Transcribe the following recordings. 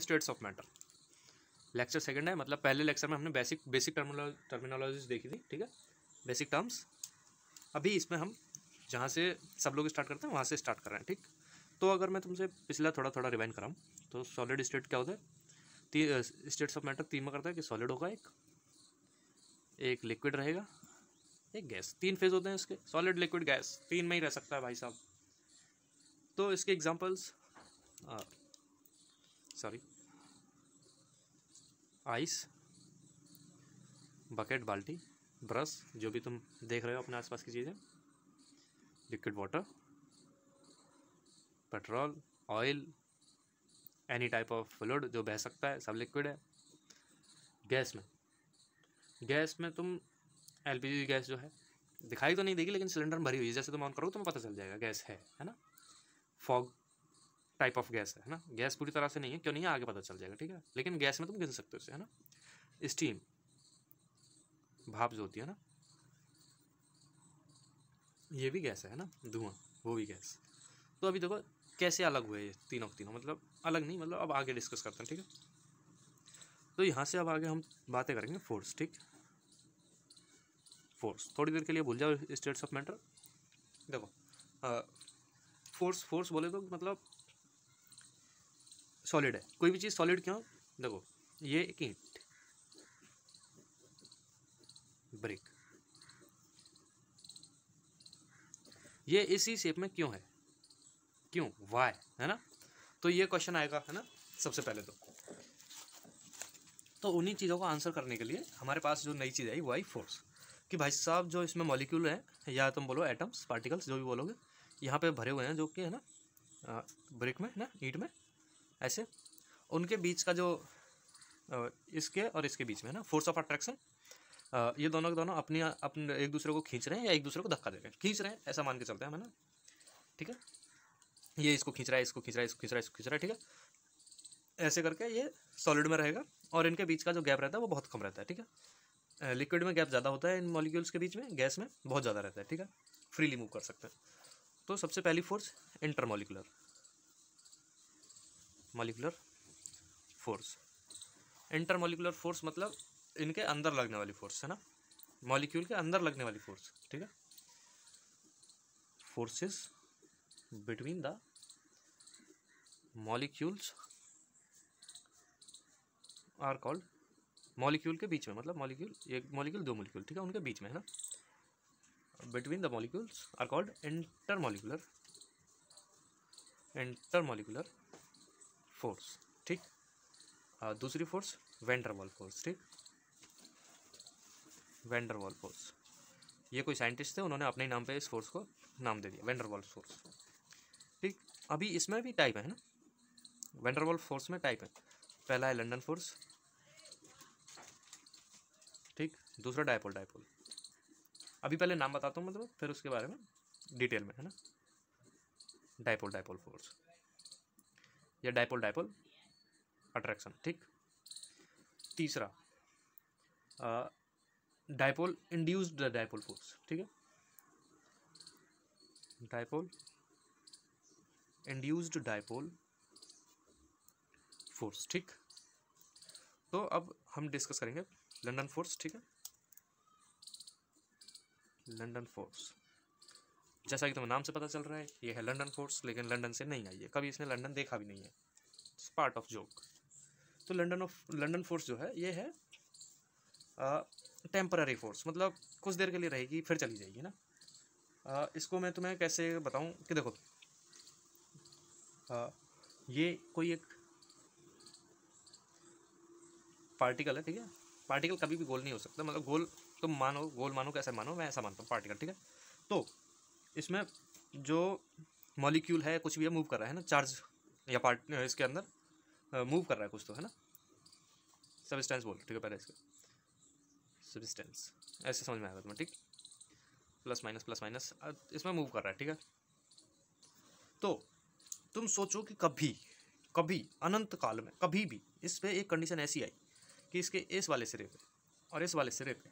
States of matter. Lecture second है, मतलब पहले लेक्चर में हमने बेसिक टर्मिनोलॉजीज देखी थी, ठीक है, बेसिक टर्म्स। अभी इसमें हम जहाँ से सब लोग स्टार्ट करते हैं वहाँ से स्टार्ट कर रहे हैं, ठीक। तो अगर मैं तुमसे पिछला थोड़ा रिवाइंड कराऊँ तो सॉलिड स्टेट क्या होता है, स्टेट्स ऑफ मैटर 3 में करता है कि सॉलिड होगा, एक लिक्विड रहेगा, एक गैस। 3 फेज होते हैं इसके, सॉलिड लिक्विड गैस, 3 में ही रह सकता है भाई साहब। तो इसके एग्जांपल्स आइस, बकेट, बाल्टी, ब्रश, जो भी तुम देख रहे हो अपने आसपास की चीज़ें, liquid water, petrol, oil, any type of fluid जो बह सकता है, सब लिक्विड है। गैस में तुम एलपीजी गैस जो है दिखाई तो नहीं देगी, लेकिन सिलेंडर में भरी हुई है, जैसे तुम ऑन करोगे तुम्हें पता चल जाएगा गैस है ना। फॉग टाइप ऑफ गैस है ना, गैस पूरी तरह से नहीं है, क्यों नहीं है आगे पता चल जाएगा, ठीक है, लेकिन गैस में तुम गिन सकते हो इसे, है ना। स्टीम, भाप जो होती है ना, ये भी गैस है ना, धुआं, वो भी गैस। तो अभी देखो कैसे अलग हुए ये तीनों के तीनों, मतलब अलग नहीं, मतलब अब आगे डिस्कस करते हैं, ठीक है। तो यहाँ से अब आगे हम बातें करेंगे फोर्स, ठीक। फोर्स थोड़ी देर के लिए भूल जाओ स्टेट्स ऑफ मैटर। देखो फोर्स बोले तो मतलब सॉलिड है, कोई भी चीज़ सॉलिड क्यों, देखो ये एक ईंट, ब्रिक, ये इसी शेप में क्यों है, क्यों, वाई, है ना। तो ये क्वेश्चन आएगा, है ना, सबसे पहले तो उन्हीं चीज़ों को आंसर करने के लिए हमारे पास जो नई चीज़ आई वो आई फोर्स, कि भाई साहब जो इसमें मॉलिक्यूल है, या तुम बोलो एटम्स, पार्टिकल्स, जो भी बोलोगे, यहाँ पे भरे हुए हैं, जो कि है ना ब्रिक में, है ना, ईंट में, ऐसे उनके बीच का जो इसके और इसके बीच में है ना, फोर्स ऑफ अट्रैक्शन, ये दोनों के दोनों अपने एक दूसरे को खींच रहे हैं या एक दूसरे को धक्का दे रहे हैं, खींच रहे हैं ऐसा मान के चलते हैं, है ना, ठीक है। ये इसको खींच रहा है, इसको खींच रहा है, इसको खींच रहा है, इसको खींच रहा है, ठीक है, ऐसे करके ये सॉलिड में रहेगा, और इनके बीच का जो गैप रहता है वो बहुत कम रहता है, ठीक है। लिक्विड में गैप ज़्यादा होता है इन मॉलिक्यूल्स के बीच में, गैस में बहुत ज़्यादा रहता है, ठीक है, फ्रीली मूव कर सकते हैं। तो सबसे पहली force intermolecular force. Intermolecular force मतलब इनके अंदर लगने वाली फोर्स, है ना, मॉलिक्यूल के अंदर लगने वाली फोर्स, ठीक है। Forces between the molecules are called, molecule के बीच में, मतलब मॉलिक्यूल, एक मॉलिक्यूल, दो मॉलिक्यूल, ठीक है, उनके बीच में, है ना, between the molecules are called intermolecular force, ठीक। दूसरी फोर्स वैन डर वाल फोर्स, ठीक, वैन डर वाल फोर्स, ये कोई साइंटिस्ट थे, उन्होंने अपने नाम पे इस फोर्स को नाम दे दिया, वैन डर वाल फोर्स, ठीक। अभी इसमें भी टाइप है ना, वैन डर वाल फोर्स में टाइप है, पहला है लंडन फोर्स, ठीक, दूसरा डायपोल। अभी पहले नाम बताता हूँ, मतलब फिर उसके बारे में डिटेल में, है ना। डायपोल फोर्स या डायपोल अट्रैक्शन, ठीक। तीसरा डायपोल इंड्यूस्ड डायपोल फोर्स, ठीक है, डायपोल इंड्यूस्ड डायपोल फोर्स, ठीक। तो अब हम डिस्कस करेंगे लंडन फोर्स, ठीक है। लंडन फोर्स, जैसा कि तुम्हें नाम से पता चल रहा है, ये है लंडन फोर्स, लेकिन लंदन से नहीं आई है, कभी इसने लंदन देखा भी नहीं है, इट्स पार्ट ऑफ जोक। तो लंडन फोर्स जो है, ये है टेम्पररी फोर्स, मतलब कुछ देर के लिए रहेगी फिर चली जाएगी ना। इसको मैं तुम्हें कैसे बताऊं कि देखो ये कोई एक पार्टिकल है, ठीक है, पार्टिकल कभी भी गोल नहीं हो सकता, मतलब गोल तुम मानो, गोल मानो, कैसे मानो, मैं ऐसा मानता हूँ पार्टिकल, ठीक है। तो इसमें जो मॉलिक्यूल है, कुछ भी है, मूव कर रहा है ना, चार्ज या पार्ट इसके अंदर मूव कर रहा है कुछ, तो है ना, सब्सटेंस बोल, ठीक है, पहले इसके सब्सटेंस ऐसे समझ में आएगा तुम्हें, ठीक, प्लस माइनस इसमें मूव कर रहा है, ठीक है। तो तुम सोचो कि कभी अनंत काल में कभी भी इस पे एक कंडीशन ऐसी आई कि इसके इस वाले सिरे पे और इस वाले सिरे पे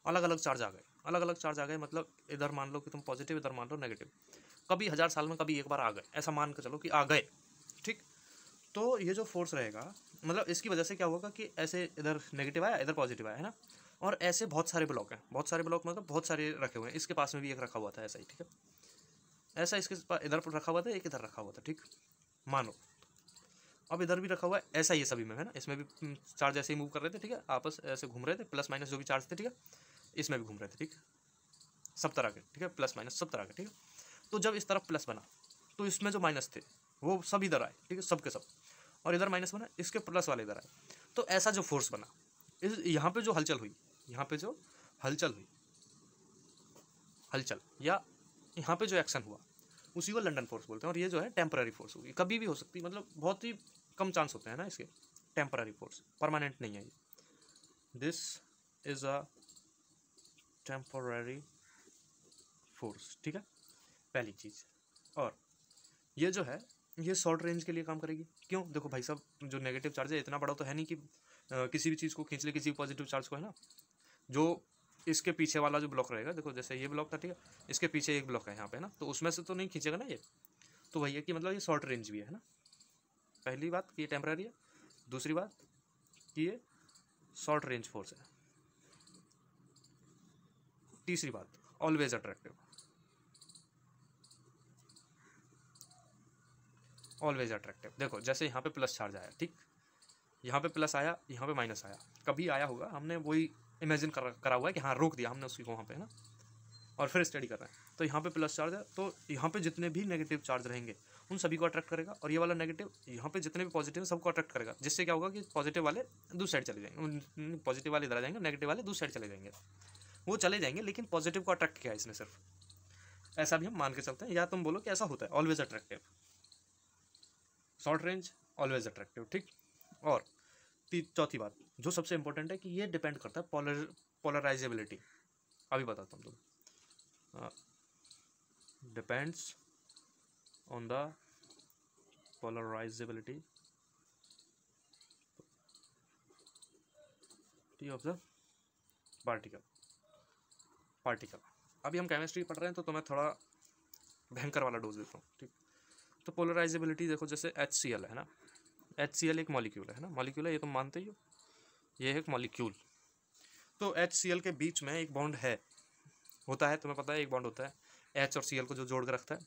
अलग अलग चार्ज आ गए, मतलब इधर मान लो कि तुम पॉजिटिव, इधर मान लो नेगेटिव, कभी 1000 साल में कभी एक बार आ गए, ऐसा मान कर चलो कि आ गए, ठीक। तो ये जो फोर्स रहेगा, मतलब इसकी वजह से क्या होगा कि ऐसे इधर नेगेटिव आया, इधर पॉजिटिव आया, है ना। और ऐसे बहुत सारे ब्लॉक हैं, बहुत सारे ब्लॉक मतलब बहुत सारे रखे हुए हैं। इसके पास में भी एक रखा हुआ था ऐसा ही, ठीक है, ऐसा इसके इधर पर रखा हुआ था, एक इधर रखा हुआ था, ठीक, मानो। अब इधर भी रखा हुआ है ऐसा ही है सभी में, है ना। इसमें भी चार्ज ऐसे ही मूव कर रहे थे, ठीक है, आपस ऐसे घूम रहे थे, प्लस माइनस जो भी चार्ज थे, ठीक है, इसमें भी घूम रहे थे, ठीक, सब तरह के, ठीक है, प्लस माइनस सब तरह के, ठीक है। तो जब इस तरफ प्लस बना तो इसमें जो माइनस थे वो सब इधर आए, ठीक है, सब के सब, और इधर माइनस बना, इसके प्लस वाले इधर आए। तो ऐसा जो फोर्स बना, इस यहाँ पे जो हलचल हुई, यहाँ पे जो हलचल हुई, हलचल या यहाँ पे जो एक्शन हुआ, उसी को लंडन फोर्स बोलते हैं। और ये जो है टेम्पररी फोर्स होगी, कभी भी हो सकती है, मतलब बहुत ही कम चांस होते हैं ना इसके। टेम्पररी फोर्स, परमानेंट नहीं है ये। This is a temporary force, ठीक है, पहली चीज़। और ये जो है ये शॉर्ट रेंज के लिए काम करेगी। क्यों? देखो भाई साहब, जो नेगेटिव चार्ज है इतना बड़ा तो है नहीं कि किसी भी चीज़ को खींच ले, किसी भी पॉजिटिव चार्ज को, है ना। जो इसके पीछे वाला जो ब्लॉक रहेगा, देखो जैसे ये ब्लॉक था, ठीक है, इसके पीछे एक ब्लॉक है यहाँ पे, ना, तो उसमें से तो नहीं खींचेगा ना ये। तो वही है कि मतलब ये शॉर्ट रेंज भी है ना। पहली बात कि ये टेम्पररी है, दूसरी बात कि ये शॉर्ट रेंज फोर्स है, तीसरी बात ऑलवेज अट्रैक्टिव, ऑलवेज अट्रैक्टिव। देखो जैसे यहाँ पे प्लस चार्ज आया, ठीक, यहाँ पे प्लस आया, यहाँ पे माइनस आया, कभी आया होगा, हमने वही इमेजिन करा हुआ है कि हाँ रोक दिया हमने उसको वहाँ पे, है ना, और फिर स्टडी कर रहे हैं। तो यहाँ पे प्लस चार्ज है, तो यहाँ पे जितने भी नेगेटिव चार्ज रहेंगे उन सभी को अट्रैक्ट करेगा, और ये वाला नेगेटिव यहाँ पे जितने भी पॉजिटिव सबको अट्रैक्ट करेगा, जिससे क्या होगा कि पॉजिटिव वाले दूसरी साइड चले जाएंगे, पॉजिटिव वाले इधर आ जाएंगे, नेगेटिव वाले दूसरी साइड चले जाएंगे। वो चले जाएंगे, लेकिन पॉजिटिव को अट्रैक्ट किया इसने सिर्फ, ऐसा भी हम मान के चलते हैं। या तुम बोलो कि ऐसा होता है, always attractive, short range, always attractive, ठीक। और चौथी बात जो सबसे इंपॉर्टेंट है कि ये डिपेंड करता है पोलराइजेबिलिटी। अभी बताता हूँ तुम, depends on the polarisability of the particle. अभी हम केमिस्ट्री पढ़ रहे हैं तो तुम्हें थोड़ा भयंकर वाला डोज देता हूँ, ठीक। तो पोलराइजेबिलिटी देखो, जैसे HCl है ना, HCl एक मॉलिक्यूल है ना, मॉलिक्यूल है, ये तुम मानते ही हो, ये है एक मॉलिक्यूल। तो HCl के बीच में एक बॉन्ड है, होता है, तुम्हें पता है, एक बॉन्ड होता है H और Cl को जो जोड़ कर रखता है।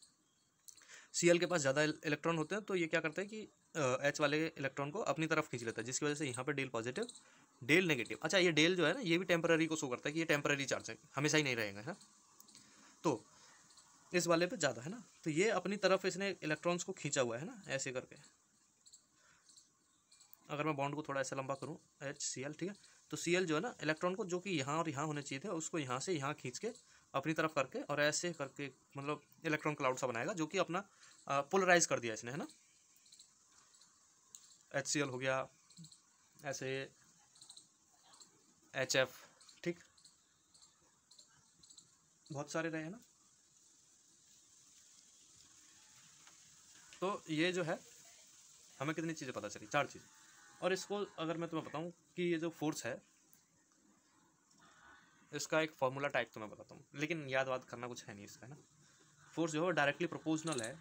Cl के पास ज़्यादा इलेक्ट्रॉन होते हैं, तो ये क्या करता है कि H वाले इलेक्ट्रॉन को अपनी तरफ खींच लेता है, जिसकी वजह से यहाँ पे डेल पॉजिटिव, डेल नेगेटिव। अच्छा, ये डेल जो है ना, ये भी टेम्पररी को शो करता है कि ये टेम्पररी चार्ज है, हमेशा ही नहीं रहेगा, है ना। तो इस वाले पे ज़्यादा है ना, तो ये अपनी तरफ इसने इलेक्ट्रॉन्स को खींचा हुआ है ना, ऐसे करके। अगर मैं बॉन्ड को थोड़ा ऐसा लंबा करूँ, HCl, ठीक है, तो Cl जो है ना, इलेक्ट्रॉन को जो कि यहाँ और यहाँ होने चाहिए थे, उसको यहाँ से यहाँ खींच के अपनी तरफ करके और ऐसे करके, मतलब इलेक्ट्रॉन क्लाउड सा बनाएगा, जो कि अपना पोलराइज कर दिया इसने, है ना। HCl हो गया, ऐसे HF, ठीक, बहुत सारे रहे हैं ना। तो ये जो है हमें कितनी चीज़ें पता चली, 4 चीज़। और इसको अगर मैं तुम्हें बताऊं कि ये जो फोर्स है, इसका एक फॉर्मूला टाइप तुम्हें बताता हूँ, लेकिन याद वाद करना कुछ है नहीं इसका, है ना। फोर्स जो है डायरेक्टली प्रोपोर्शनल है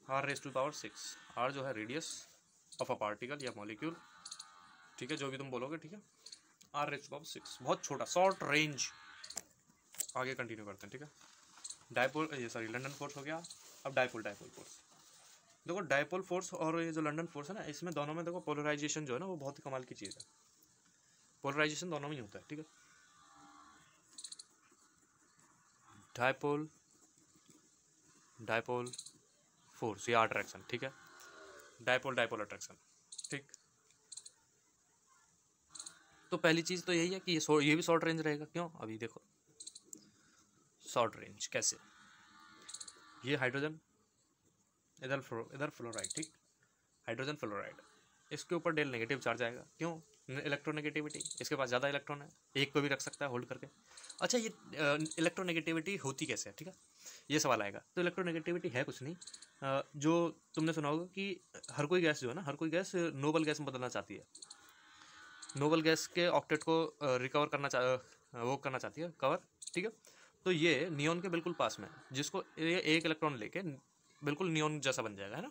r⁶, r जो है रेडियस ऑफ अ पार्टिकल या मॉलिक्यूल, ठीक है, जो भी तुम बोलोगे, ठीक है, r⁶, बहुत छोटा, शॉर्ट रेंज। आगे कंटिन्यू करते हैं, ठीक है। डायपोल, ये सॉरी लंडन फोर्स हो गया। अब डायपोल फोर्स देखो, डायपोल फोर्स और ये जो लंडन फोर्स है ना, इसमें दोनों में देखो पोलराइजेशन जो है ना, वो बहुत ही कमाल की चीज़ है। पोलराइजेशन दोनों में ही होता है, ठीक है। डायपोल फोर्स या अट्रैक्शन, ठीक है, डायपोल अट्रैक्शन, ठीक। तो पहली चीज़ तो यही है कि ये भी शॉर्ट रेंज रहेगा। क्यों? अभी देखो शॉर्ट रेंज कैसे, ये हाइड्रोजन, इधर फ्लोराइड, ठीक, हाइड्रोजन फ्लोराइड, इसके ऊपर डेल नेगेटिव चार्ज आएगा। क्यों? इलेक्ट्रोनेगेटिविटी, इसके पास ज़्यादा इलेक्ट्रॉन है, एक को भी रख सकता है होल्ड करके। अच्छा, ये इलेक्ट्रोनेगेटिविटी होती कैसे है, ठीक है, ये सवाल आएगा। तो इलेक्ट्रोनेगेटिविटी है कुछ नहीं, जो तुमने सुना होगा कि हर कोई गैस जो है ना, हर कोई गैस नोबल गैस में बदलना चाहती है, नोबल गैस के ऑक्टेट को रिकवर करना चाहती है, कवर, ठीक है। तो ये नियॉन के बिल्कुल पास में है, जिसको ये एक इलेक्ट्रॉन लेके बिल्कुल नियॉन जैसा बन जाएगा, है ना।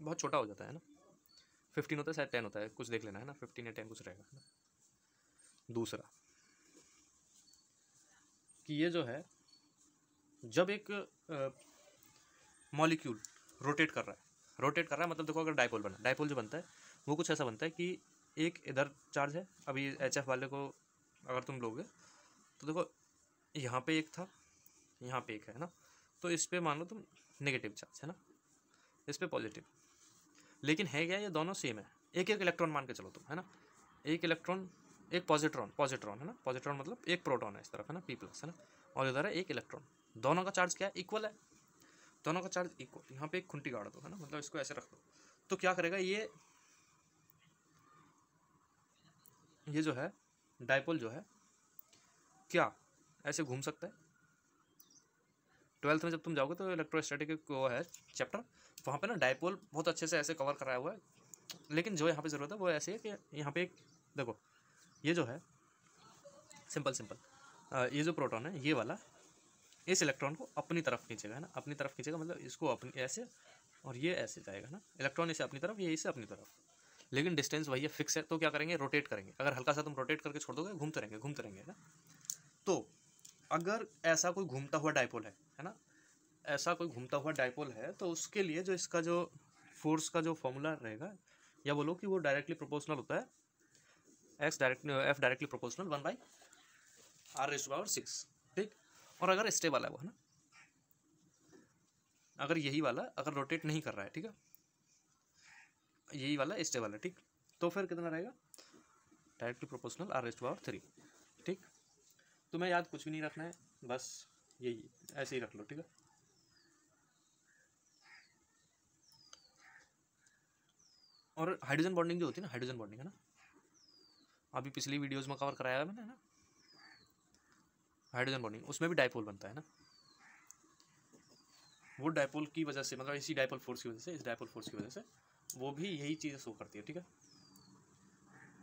बहुत छोटा हो जाता है ना, 15 होता है शायद 10 होता है, कुछ देख लेना है ना, 15 या 10 कुछ रहेगा है ना। दूसरा कि ये जो है जब एक मॉलिक्यूल रोटेट कर रहा है मतलब देखो अगर डाइपोल बना, डाइपोल जो बनता है वो कुछ ऐसा बनता है कि एक इधर चार्ज है, अभी एच एफ वाले को अगर तुम लोगे तो देखो यहाँ पे एक था, यहाँ पे एक है ना, तो इस पर मान लो तुम नेगेटिव चार्ज है ना, इस पर पॉजिटिव, लेकिन है क्या ये दोनों सेम है, एक एक इलेक्ट्रॉन मान के चलो तुम है ना, एक इलेक्ट्रॉन एक पॉजिट्रॉन है ना, पॉजिट्रॉन मतलब एक प्रोटॉन है इस तरफ है ना, P+ है ना, और इधर है एक इलेक्ट्रॉन, दोनों का चार्ज क्या है, इक्वल है, दोनों का चार्ज इक्वल। यहाँ पे एक खुंटी गाड़ दो है ना, मतलब इसको ऐसे रख दो, तो क्या करेगा ये जो है डाइपोल जो है क्या ऐसे घूम सकता है। 12th में जब तुम जाओगे तो इलेक्ट्रोस्टैटिक वो है चैप्टर, वहाँ पे ना डाइपोल बहुत अच्छे से ऐसे कवर कराया हुआ है, लेकिन जो यहाँ पे ज़रूरत है वो ऐसे है कि यहाँ पे एक देखो ये जो है सिंपल ये जो प्रोटॉन है ये वाला इस इलेक्ट्रॉन को अपनी तरफ खींचेगा है ना, अपनी तरफ खींचेगा मतलब इसको अपनी ऐसे, और ये ऐसे जाएगा ना, इलेक्ट्रॉन इसे अपनी तरफ, ये इसे अपनी तरफ, लेकिन डिस्टेंस वही है, फिक्स है, तो क्या करेंगे रोटेट करेंगे, अगर हल्का सा तुम रोटेट करके छोड़ दोगे घूमते रहेंगे ना। तो अगर ऐसा कोई घूमता हुआ डाइपोल है ना, ऐसा कोई घूमता हुआ डाइपोल है तो उसके लिए जो इसका जो फोर्स का जो फॉर्मूला रहेगा, या बोलो कि वो डायरेक्टली प्रोपोर्शनल होता है F डायरेक्टली प्रोपोर्शनल 1/r⁶, ठीक। और अगर स्टेबल है वो है ना, अगर यही वाला अगर रोटेट नहीं कर रहा है, ठीक है, यही वाला स्टेबल है, ठीक, तो फिर कितना रहेगा डायरेक्टली प्रोपोर्शनल r⁻3, ठीक। तुम्हें याद कुछ भी नहीं रखना है, बस यही ऐसे ही रख लो, ठीक है। और हाइड्रोजन बॉन्डिंग जो होती है ना, हाइड्रोजन बॉन्डिंग है ना, अभी पिछली वीडियोस में कवर कराया है मैंने ना, हाइड्रोजन बॉन्डिंग उसमें भी डाइपोल बनता है ना, वो डाइपोल की वजह से मतलब इसी डाइपोल फोर्स की वजह से, इस डाइपोल फोर्स की वजह से वो भी यही चीज़ शो करती है, ठीक है।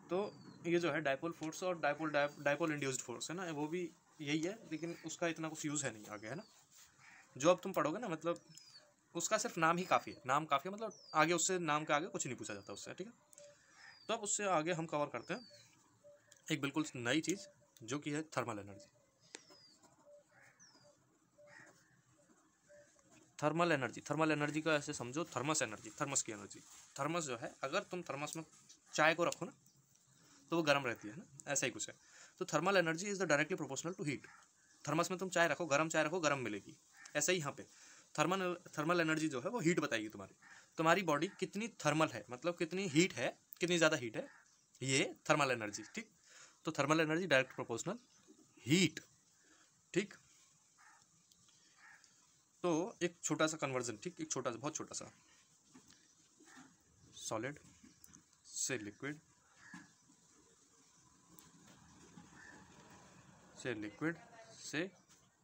तो ये जो है डाइपोल फोर्स और डाइपोल इंड्यूस्ड फोर्स है ना, वो भी यही है, लेकिन उसका इतना कुछ यूज़ है नहीं आगे है ना, जो अब तुम पढ़ोगे ना, मतलब उसका सिर्फ नाम ही काफ़ी है, नाम काफ़ी है, मतलब आगे उससे नाम के आगे कुछ नहीं पूछा जाता उससे, ठीक है। तो अब उससे आगे हम कवर करते हैं एक बिल्कुल नई चीज़ जो कि है थर्मल एनर्जी। थर्मल एनर्जी को ऐसे समझो, थर्मस की एनर्जी। थर्मस जो है, अगर तुम थर्मस में चाय को रखो ना तो वो गर्म रहती है ना, ऐसा ही कुछ है। तो thermal energy is the directly proportional to heat. Thermos में तुम चाय रखो, गर्म मिलेगी। ऐसा ही यहाँ पे थर्मल एनर्जी जो है वो हीट बताएगी तुम्हारी बॉडी कितनी थर्मल है, मतलब कितनी हीट है, कितनी ज़्यादा हीट है, ये थर्मल एनर्जी, ठीक। तो thermal energy direct proportional heat, ठीक। तो एक छोटा सा कन्वर्जन, ठीक, एक छोटा सा, बहुत छोटा सा, सॉलिड से लिक्विड, से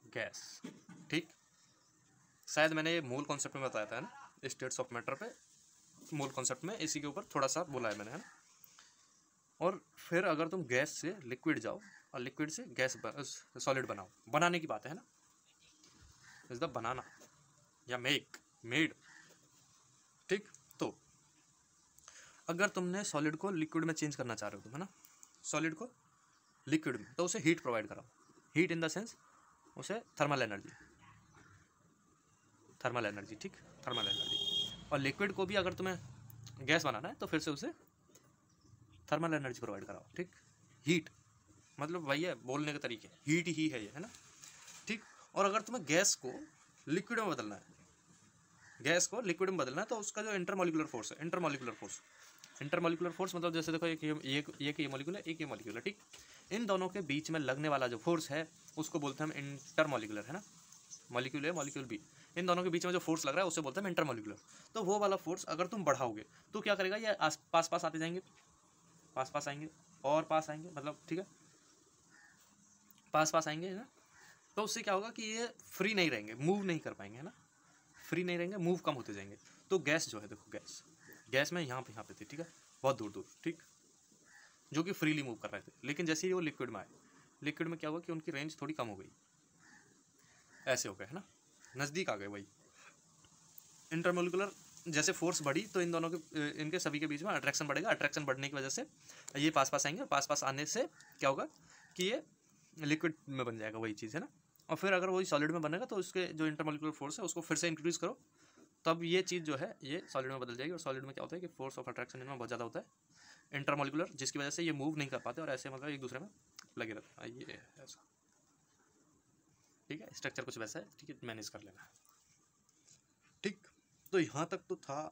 गैस, ठीक। शायद मैंने ये मूल कॉन्सेप्ट में बताया था ना, स्टेट्स ऑफ मैटर पे मूल कॉन्सेप्ट में इसी के ऊपर थोड़ा सा बोला है मैंने, है ना। और फिर अगर तुम गैस से लिक्विड जाओ और लिक्विड से गैस सॉलिड बनाओ, बनाने की बात है ना, इज द बनाना या मेड, ठीक। तो अगर तुमने सॉलिड को लिक्विड में चेंज करना चाह रहे हो तुम, है ना, सॉलिड को लिक्विड में, तो उसे हीट प्रोवाइड कराओ, हीट इन द सेंस उसे थर्मल एनर्जी, ठीक, थर्मल एनर्जी। और लिक्विड को भी अगर तुम्हें गैस बनाना है तो फिर से उसे थर्मल एनर्जी प्रोवाइड कराओ, ठीक। हीट मतलब वही है, बोलने के तरीके, हीट ही है ये, है ना, ठीक। और अगर तुम्हें गैस को लिक्विड में बदलना है, तो उसका जो इंटरमोलिकुलर फोर्स है, इंटरमोलिकुलर फोर्स मतलब जैसे देखो एक ये मॉलिक्यूल है, एक ये मॉलिक्यूल है, ठीक। इन दोनों के बीच में लगने वाला जो फोर्स है उसको बोलते हैं हम इंटरमोलिकुलर, है ना। मॉलिक्यूल ए मॉलिक्यूल बी, इन दोनों के बीच में जो फोर्स लग रहा है उसे बोलते हैं इंटरमोलिकुलर। तो वो वाला फोर्स अगर तुम बढ़ाओगे तो क्या करेगा, ये पास पास आते जाएंगे, पास पास आएंगे और पास आएंगे, मतलब ठीक है, पास पास आएंगे, है ना। तो उससे क्या होगा कि ये फ्री नहीं रहेंगे, मूव नहीं कर पाएंगे, है ना, फ्री नहीं रहेंगे, मूव कम होते जाएंगे। तो गैस जो है, देखो गैस में यहाँ पे थे, ठीक है, बहुत दूर दूर, ठीक, जो कि फ्रीली मूव कर रहे थे। लेकिन जैसे ही वो लिक्विड में आए, लिक्विड में क्या हुआ कि उनकी रेंज थोड़ी कम हो गई, ऐसे हो गए, है ना, नज़दीक आ गए। वही इंटरमोलिकुलर जैसे फोर्स बढ़ी तो इन दोनों के, इनके सभी के बीच में अट्रैक्शन बढ़ेगा। अट्रैक्शन बढ़ने की वजह से ये पास पास आएंगे, और पास पास आने से क्या होगा कि ये लिक्विड में बन जाएगा, वही चीज़, है ना। और फिर अगर वही सॉलिड में बनेगा तो उसके जो इंटरमोलिकुलर फोर्स है उसको फिर से इंक्रीज करो, तब ये चीज़ जो है ये सॉलिड में बदल जाएगी। और सॉलिड में क्या होता है कि फोर्स ऑफ अट्रैक्शन इनमें बहुत ज़्यादा होता है इंटरमोलिकुलर, जिसकी वजह से ये मूव नहीं कर पाते और ऐसे मतलब एक दूसरे में लगे रहते हैं। ये ऐसा, ठीक है, स्ट्रक्चर कुछ वैसा है, ठीक है, मैनेज कर लेना, ठीक। तो यहाँ तक तो था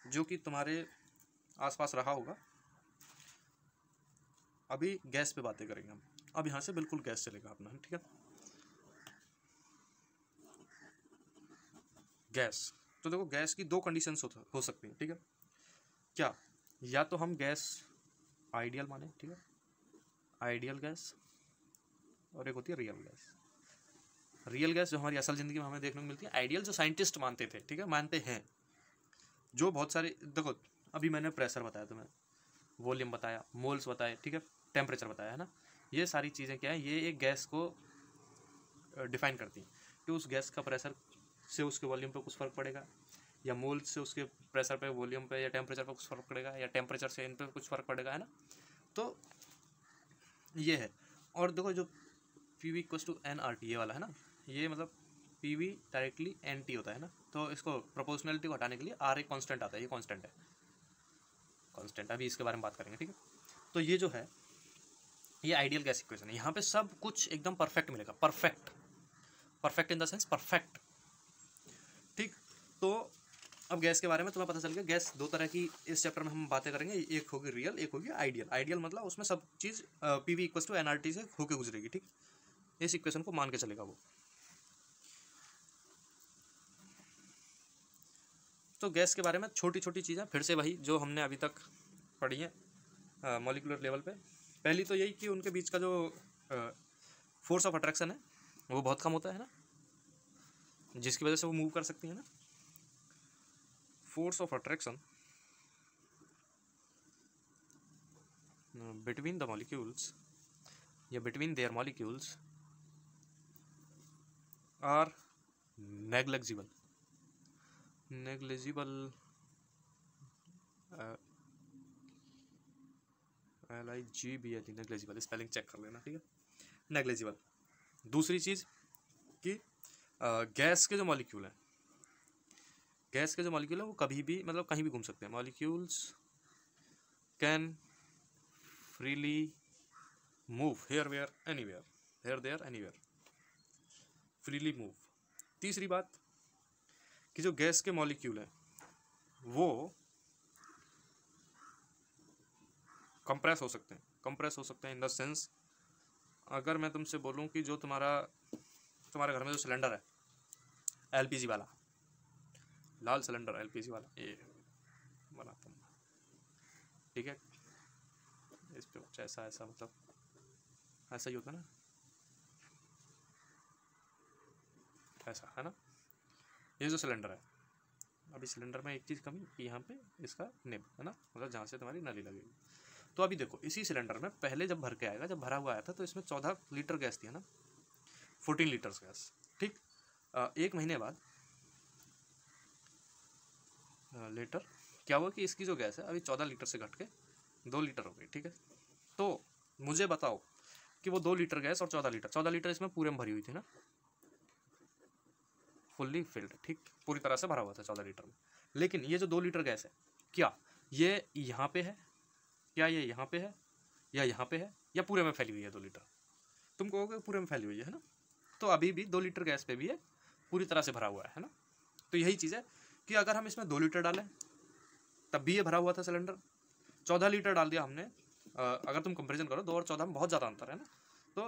जो कि तुम्हारे आसपास रहा होगा। अभी गैस पे बातें करेंगे हम। अब यहाँ से बिल्कुल गैस चलेगा अपना, ठीक है। गैस, तो देखो गैस की दो कंडीशंस हो सकती हैं, ठीक है। क्या, या तो हम गैस आइडियल माने, ठीक है, आइडियल गैस, और एक होती है रियल गैस। रियल गैस जो हमारी असल ज़िंदगी में हमें देखने को मिलती है, आइडियल जो साइंटिस्ट मानते थे, ठीक है, मानते हैं, जो बहुत सारे, देखो अभी मैंने प्रेशर बताया तुम्हें, वॉल्यूम बताया, मोल्स बताए, ठीक है, टेम्परेचर बताया, है ना। ये सारी चीज़ें क्या है, ये एक गैस को डिफाइन करती हैं कि उस गैस का प्रेशर से उसके वॉल्यूम पे कुछ फ़र्क पड़ेगा, या मोल से उसके प्रेशर पे, वॉल्यूम पे, या टेम्परेचर पे कुछ फ़र्क पड़ेगा, या टेम्परेचर से इन पे कुछ फ़र्क पड़ेगा, है ना। तो ये है। और देखो जो PV = nRT ये वाला है ना, ये मतलब PV डायरेक्टली NT होता है ना, तो इसको प्रोपोर्शनलिटी को हटाने के लिए R एक कांस्टेंट आता है, ये कांस्टेंट है, कांस्टेंट, अभी इसके बारे में बात करेंगे, ठीक है। तो ये जो है ये आइडियल गैस इक्वेशन है, यहाँ पे सब कुछ एकदम परफेक्ट मिलेगा, perfect, perfect in the sense perfect, ठीक। तो अब गैस के बारे में तुम्हें पता चल गया। गैस दो तरह की इस चैप्टर में हम बातें करेंगे, एक होगी रियल, एक होगी आइडियल। आइडियल मतलब उसमें सब चीज़ PV = nRT से होके गुजरेगी, ठीक, इस इक्वेशन को मान के चलेगा वो। तो गैस के बारे में छोटी छोटी चीज़ें फिर से वही जो हमने अभी तक पढ़ी हैं मॉलिक्यूलर लेवल पे। पहली तो यही कि उनके बीच का जो फोर्स ऑफ अट्रैक्शन है वो बहुत कम होता है ना, जिसकी वजह से वो मूव कर सकती है ना। Force of attraction between the molecules या between their molecules are negligible, LIGBL, negligible, spelling check कर लेना, ठीक है, नेग्लिजिबल। दूसरी चीज़ कि गैस के जो मॉलिक्यूल हैं, गैस के जो मॉलिक्यूल है वो कभी भी मतलब कहीं भी घूम सकते हैं। Molecules can freely move here where anywhere, here there anywhere, freely move. तीसरी बात कि जो गैस के मॉलिक्यूल हैं वो कंप्रेस हो सकते हैं, कंप्रेस हो सकते हैं इन द सेंस, अगर मैं तुमसे बोलूं कि जो तुम्हारे घर में जो सिलेंडर है LPG वाला, लाल सिलेंडर LPG वाला, ये बनाता हूँ, ठीक है, इस पे कुछ ऐसा ऐसा मतलब ऐसा ही होता है ना, ऐसा है ना। ये जो सिलेंडर है, अभी सिलेंडर में एक चीज़ कमी कि यहाँ पे इसका निब है ना, मतलब जहाँ से तुम्हारी नली लगेगी। तो अभी देखो इसी सिलेंडर में पहले जब भर के आएगा, जब भरा हुआ आया था तो इसमें 14 लीटर गैस थी, है ना, 14 लीटर्स गैस, ठीक। एक महीने बाद लेटर क्या हुआ कि इसकी जो गैस है अभी 14 लीटर से घट के 2 लीटर हो गई, ठीक है। तो मुझे बताओ कि वो 2 लीटर गैस और 14 लीटर इसमें पूरे में भरी हुई थी ना, फुल्ली फिल्ड, ठीक, पूरी तरह से भरा हुआ था 14 लीटर में। लेकिन ये जो 2 लीटर गैस है, क्या ये यहाँ पे है, क्या ये यहाँ पे है, या यहाँ पे है, या पूरे में फैली हुई है 2 लीटर? तुम कहोगे पूरे में फैली हुई है ना। तो अभी भी 2 लीटर गैस पे भी है, पूरी तरह से भरा हुआ है ना। तो यही चीज़ है कि अगर हम इसमें 2 लीटर डालें तब भी ये भरा हुआ था सिलेंडर। 14 लीटर डाल दिया हमने। अगर तुम कंपेरिजन करो 2 और 14 में बहुत ज़्यादा अंतर है ना, तो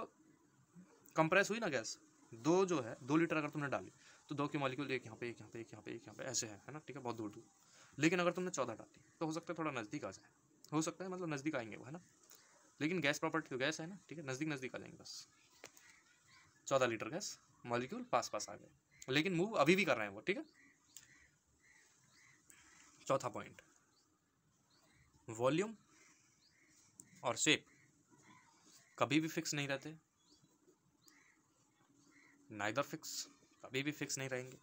कंप्रेस हुई ना गैस। 2 जो है 2 लीटर अगर तुमने डाली तो 2 के मॉलिक्यूल एक यहाँ पे, एक यहाँ पे, एक यहाँ पे, एक यहाँ पे ऐसे है ना, ठीक है, बहुत दूर दूर। लेकिन अगर तुमने 14 डाली तो हो सकता है थोड़ा नज़दीक आ जाए, हो सकता है मतलब नज़दीक आएंगे वो, है ना। लेकिन गैस प्रॉपर्टी तो गैस है ना, ठीक है, नज़दीक नज़दीक आ जाएंगे बस। 14 लीटर गैस मॉलिक्यूल पास पास आ गए, लेकिन मूव अभी भी कर रहे हैं वो, ठीक है। चौथा पॉइंट, वॉल्यूम और शेप कभी भी फिक्स नहीं रहते, नाइदर फिक्स, कभी भी फिक्स नहीं रहेंगे।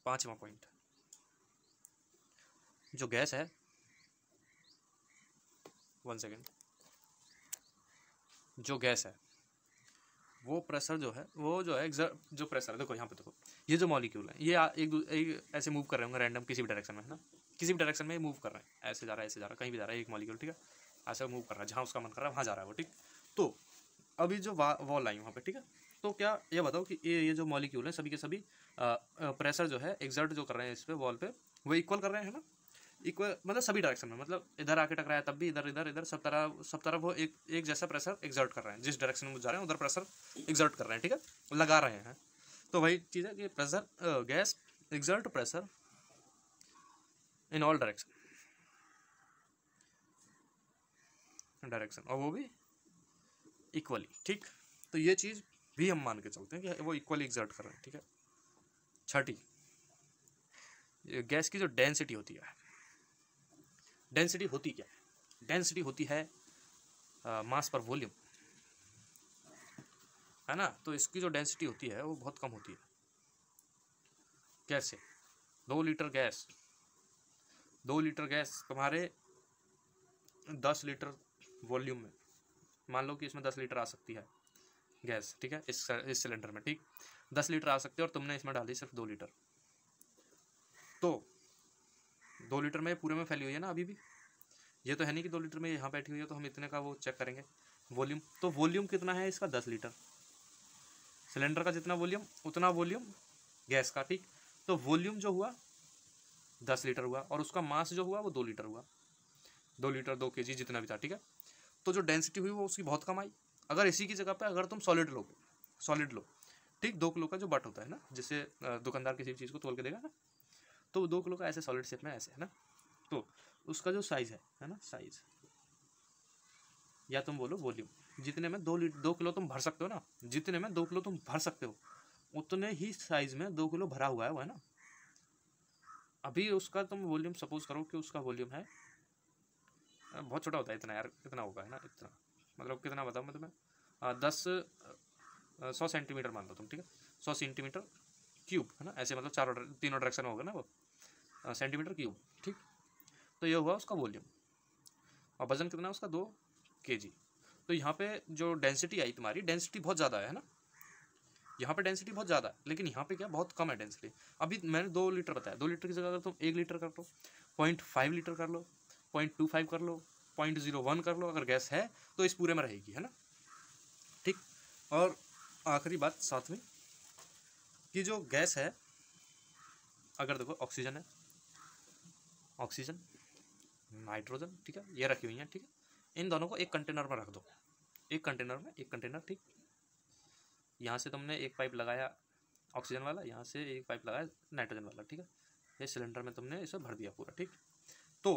5वां पॉइंट, जो गैस है, 1 सेकेंड, जो गैस है वो प्रेशर जो है, वो जो है जो प्रेशर है, देखो यहाँ पे देखो, ये जो मॉलिक्यूल है ये एक ऐसे मूव कर रहे होंगे रैंडम किसी भी डायरेक्शन में, है ना, किसी भी डायरेक्शन में मूव कर रहे हैं, ऐसे जा रहा है, ऐसे जा रहा है, कहीं भी जा रहा है एक मॉलिक्यूल, ठीक है, ऐसे मूव कर रहा है, जहाँ उसका मन कर रहा है वहाँ जा रहा है वो, ठीक। तो अभी जो वॉल आई वहाँ पे, ठीक है, तो क्या ये बताओ कि ये जो मॉलिक्यूल है सभी के सभी प्रेशर जो है एग्जर्ट जो कर रहे हैं इस पे वॉल पे, वो इक्वल कर रहे हैं, है ना, इक्वल मतलब सभी डायरेक्शन में, मतलब इधर आके टकराया तब भी इधर इधर इधर सब तरफ वो एक जैसा प्रेशर एग्जर्ट कर रहे हैं, जिस डायरेक्शन में जा रहे हैं उधर प्रेशर एग्जर्ट कर रहे हैं, ठीक है, लगा रहे हैं। तो वही चीज़ है कि pressure gas exert pressure in all direction, और वो भी इक्वली, ठीक। तो ये चीज़ भी हम मान के चलते हैं कि वो इक्वली एग्जर्ट कर रहे हैं, ठीक है। छठी, गैस की जो डेंसिटी होती है, डेंसिटी होती क्या है, डेंसिटी होती है मास पर वॉल्यूम, है ना। तो इसकी जो डेंसिटी होती है वो बहुत कम होती है। कैसे? 2 लीटर गैस, 2 लीटर गैस तुम्हारे 10 लीटर वॉल्यूम में, मान लो कि इसमें 10 लीटर आ सकती है गैस, ठीक है, इस सिलेंडर में, ठीक, 10 लीटर आ सकती है और तुमने इसमें डाली सिर्फ 2 लीटर, तो 2 लीटर में पूरे में फैली हुई है ना अभी भी, ये तो है नहीं कि 2 लीटर में यहाँ बैठी हुई है तो हम इतने का वो चेक करेंगे वॉल्यूम। तो वॉल्यूम कितना है इसका? 10 लीटर। सिलेंडर का जितना वॉल्यूम उतना वॉल्यूम गैस का, ठीक। तो वॉल्यूम जो हुआ 10 लीटर हुआ और उसका मास जो हुआ वो 2 लीटर हुआ, 2 लीटर 2 kg जितना भी था, ठीक है। तो जो डेंसिटी हुई वो उसकी बहुत कम आई। अगर इसी की जगह पे अगर तुम सॉलिड लो, सॉलिड लो, ठीक, 2 किलो का जो बट होता है ना, जिससे दुकानदार किसी भी चीज़ को तोल के देगा ना, तो 2 किलो का ऐसे सॉलिड शेप में ऐसे, है ना, तो उसका जो साइज़ है ना, साइज़ या तुम बोलो वॉल्यूम, जितने में 2 किलो तुम भर सकते हो ना, जितने में 2 किलो तुम भर सकते हो उतने ही साइज में 2 किलो भरा हुआ है वो, है ना। अभी उसका तुम वॉल्यूम सपोज करो कि उसका वॉल्यूम है, बहुत छोटा होता है इतना यार, इतना होगा, है ना, इतना, मतलब कितना बताऊँ मैं तुम्हें, 100 सेंटीमीटर मान लो तुम, ठीक है, 100 सेंटीमीटर क्यूब, है ना, ऐसे मतलब तीनों डायरेक्शन में होगा ना वो, सेंटीमीटर क्यूब, ठीक। तो ये हुआ उसका वॉल्यूम और वजन कितना है उसका? 2 kg। तो यहाँ पे जो डेंसिटी आई तुम्हारी, डेंसिटी बहुत ज़्यादा है ना, यहाँ पे डेंसिटी बहुत ज़्यादा है, लेकिन यहाँ पे क्या बहुत कम है डेंसिटी। अभी मैंने 2 लीटर बताया, 2 लीटर की जगह अगर तुम 1 लीटर कर लो, 0.5 लीटर कर लो, 0.25 कर लो, 0.01 कर लो, अगर गैस है तो इस पूरे में रहेगी, है ना, ठीक। और आखिरी बात साथ में कि जो गैस है, अगर देखो ऑक्सीजन है, ऑक्सीजन, नाइट्रोजन, ठीक है, ये रखी हुई हैं, ठीक है, इन दोनों को एक कंटेनर में रख दो, एक कंटेनर में, एक कंटेनर, ठीक। यहाँ से तुमने एक पाइप लगाया ऑक्सीजन वाला, यहाँ से एक पाइप लगाया नाइट्रोजन वाला, ठीक है, ये सिलेंडर में तुमने इसे भर दिया पूरा, ठीक। तो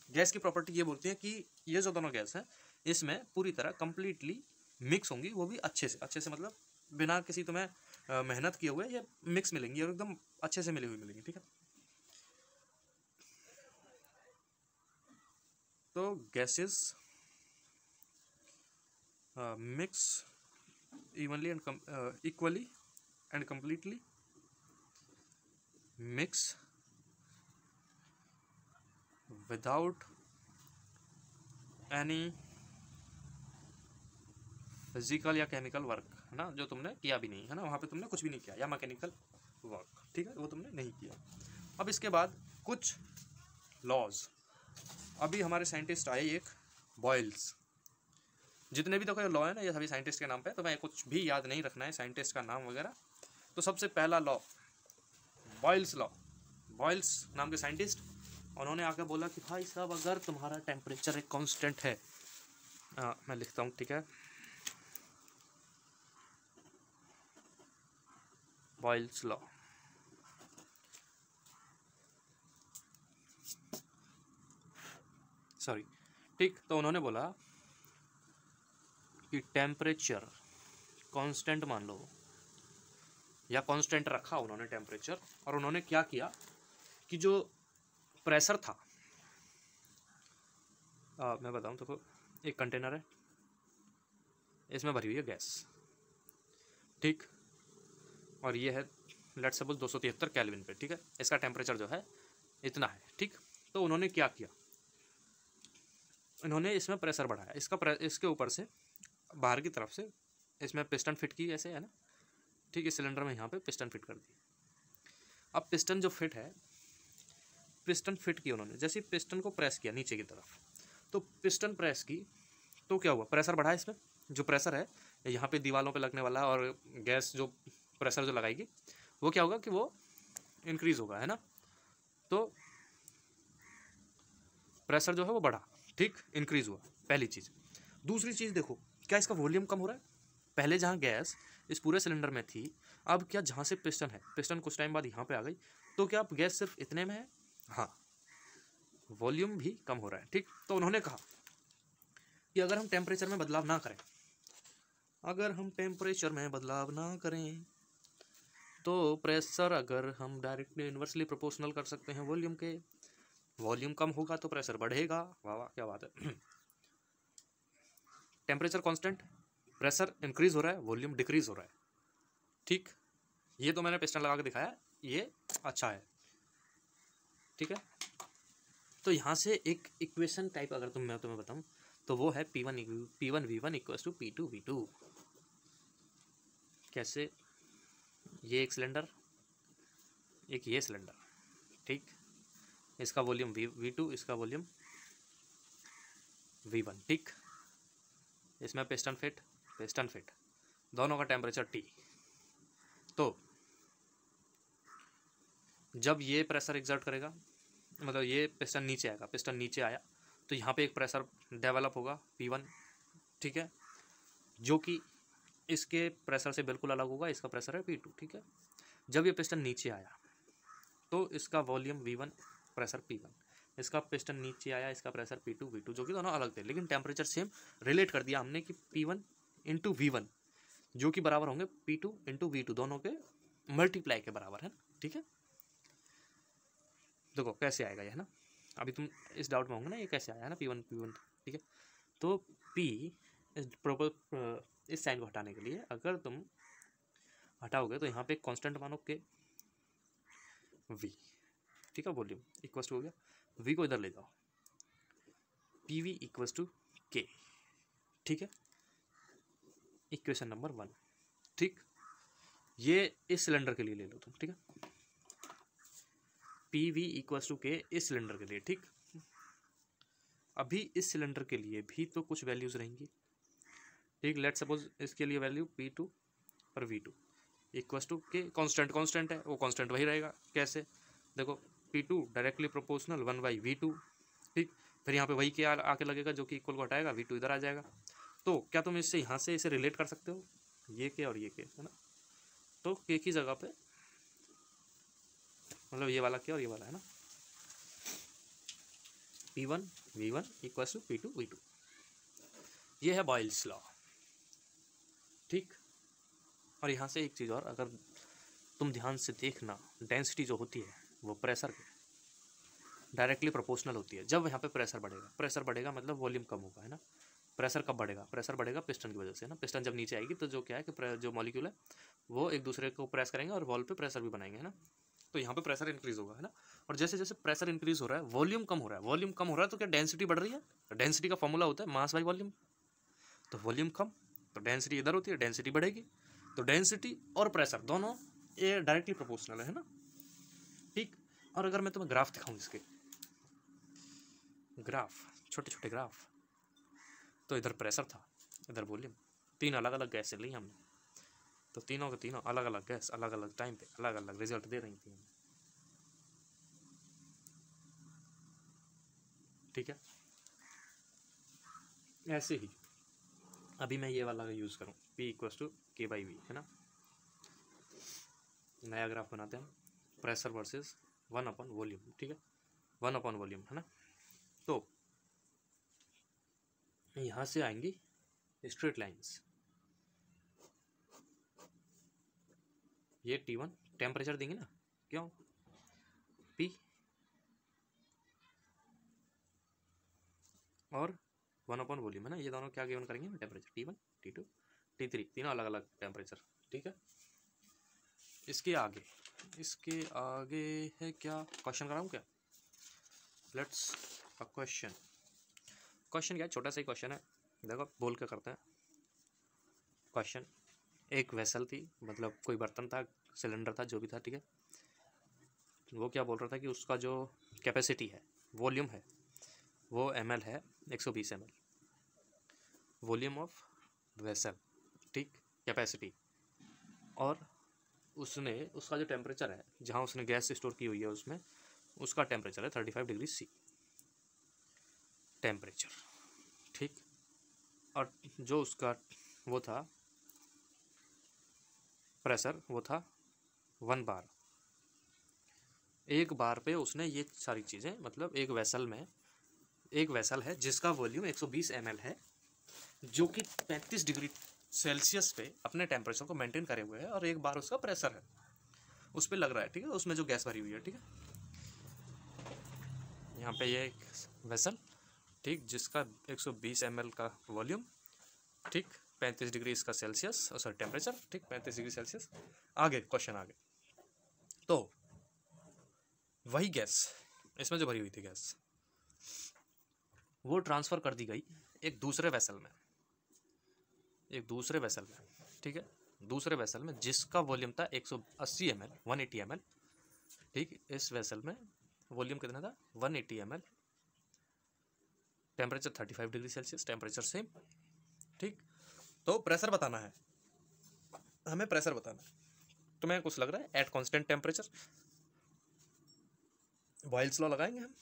गैस की प्रॉपर्टी ये बोलती है कि ये जो दोनों गैस हैं इसमें पूरी तरह कंप्लीटली मिक्स होंगी, वो भी अच्छे से मतलब बिना किसी तुम्हें मेहनत किए हुए ये मिक्स मिलेंगी और एकदम अच्छे से मिली हुई मिलेंगी, ठीक है। तो gases mix evenly and equally and completely mix without any physical या केमिकल वर्क, है ना, जो तुमने किया भी नहीं, है ना, वहाँ पे तुमने कुछ भी नहीं किया, या मैकेनिकल वर्क, ठीक है, वो तुमने नहीं किया। अब इसके बाद कुछ लॉज, अभी हमारे साइंटिस्ट आए एक बॉयल्स, जितने भी देखो ये लॉ है ना ये सभी साइंटिस्ट के नाम पे, तो मैं कुछ भी याद नहीं रखना है साइंटिस्ट का नाम वगैरह। तो सबसे पहला लॉ बॉयल्स लॉ, बॉयल्स नाम के साइंटिस्ट, उन्होंने आकर बोला कि भाई साहब अगर तुम्हारा टेम्परेचर एक कांस्टेंट है, मैं लिखता हूँ, ठीक है, बॉयल्स लॉ, सॉरी, ठीक, तो उन्होंने बोला कि टेम्परेचर कांस्टेंट मान लो, या कांस्टेंट रखा उन्होंने टेम्परेचर, और उन्होंने क्या किया कि जो प्रेशर था, मैं बताऊं तो एक कंटेनर है, इसमें भरी हुई है गैस, ठीक, और ये है लेट सपोज 273 केल्विन पे, ठीक है, इसका टेम्परेचर जो है इतना है, ठीक। तो उन्होंने क्या किया, इन्होंने इसमें प्रेशर बढ़ाया, इसके ऊपर से बाहर की तरफ से इसमें पिस्टन फिट की, ऐसे है ना, ठीक, इस सिलेंडर में यहाँ पे पिस्टन फिट कर दी। अब पिस्टन जो फिट है, पिस्टन फिट की उन्होंने, जैसे पिस्टन को प्रेस किया नीचे की तरफ, तो पिस्टन प्रेस की तो क्या हुआ, प्रेशर बढ़ा, इसमें जो प्रेशर है यहाँ पे दीवारों पे लगने वाला, और गैस जो प्रेशर जो लगाएगी वो क्या होगा कि वो इंक्रीज होगा, है ना, तो प्रेशर जो है वो बढ़ा, ठीक, इंक्रीज हुआ, पहली चीज़। दूसरी चीज़ देखो, क्या इसका वॉल्यूम कम हो रहा है, पहले जहाँ गैस इस पूरे सिलेंडर में थी, अब क्या जहाँ से पिस्टन है, पिस्टन कुछ टाइम बाद यहाँ पे आ गई, तो क्या अब गैस सिर्फ इतने में है, हाँ, वॉल्यूम भी कम हो रहा है, ठीक। तो उन्होंने कहा कि अगर हम टेम्परेचर में बदलाव ना करें, अगर हम टेम्परेचर में बदलाव ना करें तो प्रेशर अगर हम डायरेक्टली इन्वर्सली प्रोपोर्शनल कर सकते हैं वॉल्यूम के, वॉल्यूम कम होगा तो प्रेशर बढ़ेगा, वाह वाह क्या बात है। टेम्परेचर कांस्टेंट, प्रेशर इंक्रीज हो रहा है, वॉल्यूम डिक्रीज हो रहा है, ठीक, ये तो मैंने पिस्टन लगा के दिखाया, ये अच्छा है, ठीक है। तो यहाँ से एक इक्वेशन टाइप अगर मैं तुम्हें बताऊँ तो वो है P1V1 इक्वल्स टू P2V2। कैसे, ये एक सिलेंडर, एक ये सिलेंडर, ठीक, इसका वॉल्यूम V2, इसका वॉल्यूम V1, ठीक, इसमें पिस्टन फिट, दोनों का टेम्परेचर T। तो जब ये प्रेशर एग्जर्ट करेगा, मतलब ये पिस्टन नीचे आएगा, पिस्टन नीचे आया तो यहाँ पे एक प्रेशर डेवलप होगा P1, ठीक है, जो कि इसके प्रेशर से बिल्कुल अलग होगा, इसका प्रेशर है P2, ठीक है। जब ये पिस्टन नीचे आया तो इसका वॉल्यूम V1, प्रेशर P1, इसका पिस्टन नीचे आया, इसका प्रेशर P2 V2, जो कि दोनों अलग थे लेकिन टेम्परेचर सेम रिलेट कर दिया हमने कि P1 इंटू V1 जो कि बराबर होंगे P2 इंटू V2, दोनों के मल्टीप्लाई के बराबर है ना, ठीक है। देखो कैसे आएगा ये, है ना, अभी तुम इस डाउट में होंगे ना ये कैसे आया है ना, P1, ठीक है। तो P इस साइन को हटाने के लिए अगर तुम हटाओगे तो यहाँ पे कांस्टेंट मानो के V, ठीक है, वॉल्यूम इक्वल्स टू हो गया, V को इधर ले जाओ, PV इक्वल्स टू K, ठीक है, इक्वेशन नंबर 1, ठीक। ये इस सिलेंडर के लिए ले लो तुम, ठीक है, PV इक्वल्स टू K इस सिलेंडर के लिए, ठीक। अभी इस सिलेंडर के लिए भी तो कुछ वैल्यूज रहेंगी, ठीक, लेट सपोज इसके लिए वैल्यू P2 और V2 equals to K, constant है, वो कांस्टेंट वही रहेगा, कैसे, देखो P2 डायरेक्टली प्रोपोर्शनल 1/V2, ठीक, फिर यहाँ पे वही K आके लगेगा जो कि इक्वल को हटाएगा, V2 इधर आ जाएगा। तो क्या तुम इससे यहाँ से इसे रिलेट कर सकते हो, ये K और ये K, है ना, तो K की जगह पे मतलब ये वाला K और ये वाला, है ना, P1V1 इक्वल्स टू P2V2, ये है बॉयल्स लॉ, ठीक। और यहाँ से एक चीज़ और, अगर तुम ध्यान से देखना, डेंसिटी जो होती है वो प्रेशर के डायरेक्टली प्रोपोर्शनल होती है। जब यहाँ पे प्रेशर बढ़ेगा मतलब वॉल्यूम कम होगा, है ना, प्रेशर कब बढ़ेगा, प्रेशर बढ़ेगा पिस्टन की वजह से, है ना, पिस्टन जब नीचे आएगी तो जो क्या है कि जो मॉलिक्यूल है वो एक दूसरे को प्रेस करेंगे और वॉल पे प्रेशर भी बनाएंगे, है ना, तो यहाँ पे प्रेशर इंक्रीज होगा, है ना, और जैसे जैसे प्रेशर इंक्रीज हो रहा है वॉल्यूम कम हो रहा है, तो क्या डेंसिटी बढ़ रही है, डेंसिटी का फॉर्मूला होता है मास बाई वॉल्यूम, तो वॉल्यूम कम तो डेंसिटी इधर होती है, डेंसिटी बढ़ेगी, तो डेंसिटी और प्रेशर दोनों ये डायरेक्टली प्रोपोर्शनल है ना, ठीक। और अगर मैं तुम्हें ग्राफ दिखाऊं, इसके ग्राफ, छोटे छोटे ग्राफ, तो इधर प्रेशर था, इधर वॉल्यूम, तीन अलग अलग गैसें ली हमने, तो तीनों के तीनों अलग अलग गैस अलग अलग टाइम पे अलग अलग रिजल्ट दे रही थी, ठीक है। ऐसे ही अभी मैं ये वाला यूज़ करूँ, P इक्वल्स टू K/V, है ना। नया ग्राफ बनाते हैं, प्रेशर वर्सेस 1/वॉल्यूम, ठीक है, 1/वॉल्यूम, है ना। तो यहाँ से आएंगी स्ट्रेट लाइंस, ये T1 टेम्परेचर देंगे ना, क्यों, P और 1/वॉल्यूम, है ना। ये दोनों क्या गिवन करेंगे, टेम्परेचर T1 T2 T3, तीनों अलग अलग टेम्परेचर, ठीक है। इसके आगे है क्या, क्वेश्चन कराऊँ क्या, लेट्स अ क्वेश्चन क्या है, छोटा सा ही क्वेश्चन है, देखो बोल के करते हैं। क्वेश्चन, एक वेसल थी, मतलब कोई बर्तन था, सिलेंडर था, जो भी था, ठीक है। वो क्या बोल रहा था कि उसका जो कैपेसिटी है, वॉल्यूम है, वो ml है 120 ml, वॉल्यूम ऑफ वेसल, ठीक, कैपेसिटी। और उसने उसका जो टेम्परेचर है, जहाँ उसने गैस स्टोर की हुई है उसमें, उसका टेम्परेचर है 35 डिग्री C टेम्परेचर, ठीक। और जो उसका वो था प्रेशर, वो था 1 बार। एक बार पे उसने ये सारी चीज़ें, मतलब एक वेसल है जिसका वॉल्यूम 120 ml है, जो कि 35 डिग्री सेल्सियस पे अपने टेम्परेचर को मेंटेन करे हुए है, और एक बार उसका प्रेशर है उस पर लग रहा है, ठीक है, उसमें जो गैस भरी हुई है, ठीक है। यहाँ पे ये एक वेसल, ठीक, जिसका 120 ml का वॉल्यूम, ठीक, 35 डिग्री इसका सेल्सियस, सॉरी टेम्परेचर, ठीक, 35 डिग्री सेल्सियस। आगे क्वेश्चन आगे, तो वही गैस, इसमें जो भरी हुई थी गैस, वो ट्रांसफ़र कर दी गई एक दूसरे वेसल में, ठीक है, दूसरे वेसल में जिसका वॉल्यूम था 180 ml, 180 ml, ठीक। इस वेसल में वॉल्यूम कितना था, 180 ml, temperature 35 degree Celsius, temperature same, ठीक। तो प्रेशर बताना है हमें, प्रेशर बताना है। तुम्हें कुछ लग रहा है, at constant temperature, Boyle's law लगाएंगे हम,